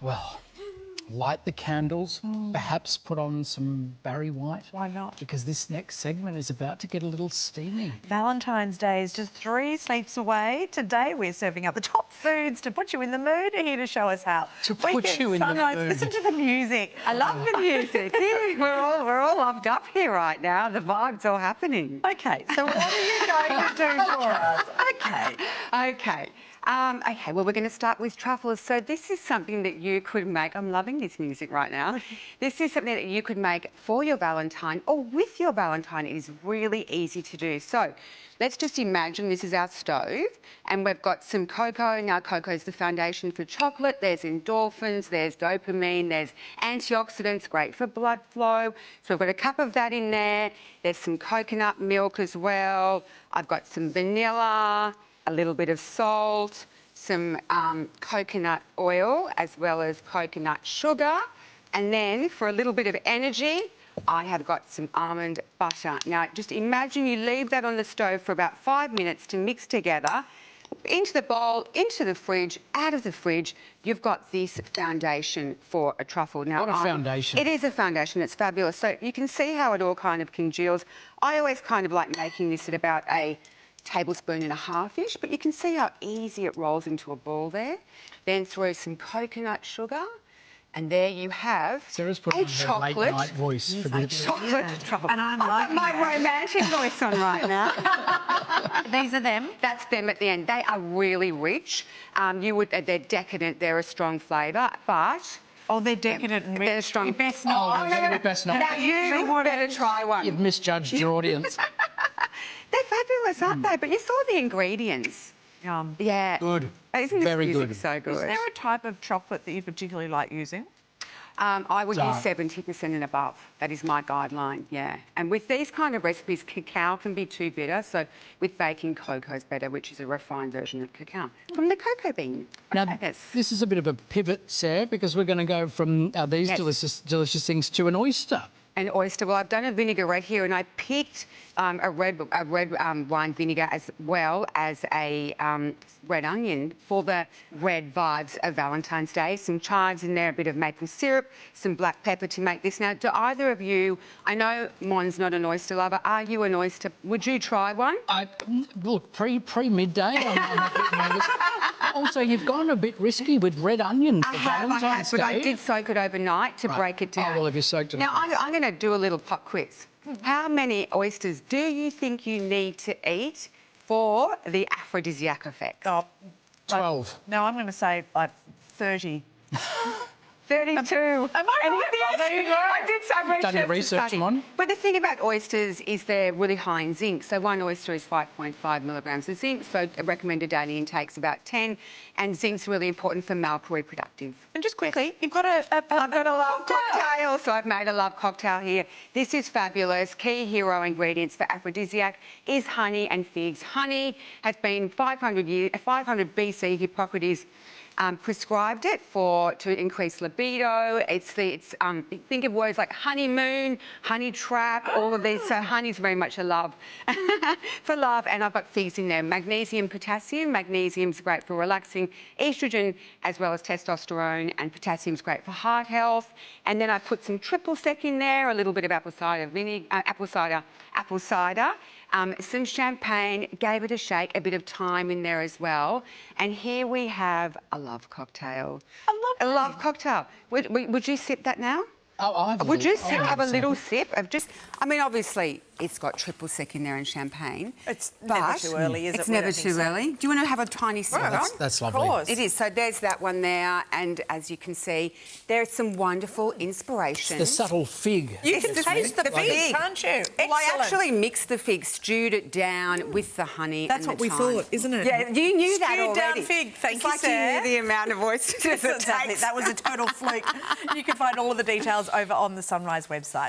Well, light the candles, perhaps put on some Barry White. Why not? Because this next segment is about to get a little steamy. Valentine's Day is just 3 sleeps away. Today we're serving up the top foods to put you in the mood. Are here to show us how. To put you in the mood. Listen to the music. I love the music. Yeah, we're all loved up here right now. The vibe's all happening. Okay, so what are you going to do for us? Okay. Okay, well, we're going to start with truffles. So this is something that you could make. I'm loving this music right now. This is something that you could make for your Valentine or with your Valentine. It is really easy to do. So let's just imagine this is our stove and we've got some cocoa. Now, cocoa is the foundation for chocolate. There's endorphins, there's dopamine, there's antioxidants, great for blood flow. So we've got a cup of that in there. There's some coconut milk as well. I've got some vanilla, a little bit of salt, some coconut oil, as well as coconut sugar. And then for a little bit of energy, I have got some almond butter. Now, just imagine you leave that on the stove for about 5 minutes to mix together. Into the bowl, into the fridge, out of the fridge, you've got this foundation for a truffle. Now, What a foundation. It is a foundation, it's fabulous. So you can see how it all kind of congeals. I always kind of like making this at about a tablespoon and a half-ish, but you can see how easy it rolls into a ball there. Then throw some coconut sugar, and there you have Sarah's put a on her chocolate. late night voice for the Chocolate truffle. And I'm I've got my romantic voice on right now. These are them. That's them at the end. They are really rich. They're decadent. They're a strong flavour, but Oh, they're decadent and rich. they're strong. You best not. you best not. Now you better try one. You've misjudged your audience. They're fabulous, aren't they? But you saw the ingredients. Yum. Yeah. Good. Isn't this Very music good. so good? Is there a type of chocolate that you particularly like using? I would Dark. use 70% and above. That is my guideline, yeah. And with these kind of recipes, cacao can be too bitter, so with baking, cocoa is better, which is a refined version of cacao from the cocoa bean. Now, Yes. this is a bit of a pivot, Sarah, because we're going to go from these Yes. delicious things to an oyster. An oyster. Well, I've done a vinegar right here, and I picked a red wine vinegar as well as a red onion for the red vibes of Valentine's Day. Some chives in there, a bit of maple syrup, some black pepper to make this. Now, do either of you? I know Mon's not an oyster lover. Are you an oyster? Would you try one? Look, pre-midday, I'm a bit nervous. Also, you've gone a bit risky with red onion for Valentine's but Day. I did soak it overnight to break it down. Oh, well, if you soaked it Now, I'm going to do a little pop quiz. How many oysters do you think you need to eat for the aphrodisiac effect? Oh, 12. no, I'm going to say like 30. 32. Am I right? There you go. I did some Done your research, Mon? But the thing about oysters is they're really high in zinc. So one oyster is 5.5 milligrams of zinc. So a recommended daily intake is about 10. And zinc's really important for male reproductive. And just quickly, you've got a I've got a love cocktail, so I've made a love cocktail here. This is fabulous. Key hero ingredients for aphrodisiac is honey and figs. Honey has been 500 BC, Hippocrates prescribed it to increase libido. Think of words like honeymoon, honey trap, all of these. So honey's very much a love for love. And I've got figs in there. Magnesium, potassium. Magnesium's great for relaxing estrogen as well as testosterone, and potassium's great for heart health. And then I put some triple sec in there, a little bit of apple cider, some champagne, gave it a shake, a bit of thyme in there as well. And here we have a love cocktail. A love cocktail. Would you sip that now? Oh, Would you have a little sip of just... I mean, obviously, it's got triple sec in there and champagne. It's never too early, is it? It's never too early. Do you want to have a tiny sip on? That's lovely. Of course. It is. So there's that one there. And as you can see, there's some wonderful inspiration. The subtle fig. You can taste the fig, can't you? Well, I Excellent. actually mixed the fig, stewed it down with the honey. That's and what the we thyme. thought, isn't it? Yeah, you knew that Stewed down already. fig. Thank It's you, like Sarah. you knew the amount of oysters it Exactly. takes. That was a total fluke. You can find all of the details over on the Sunrise website.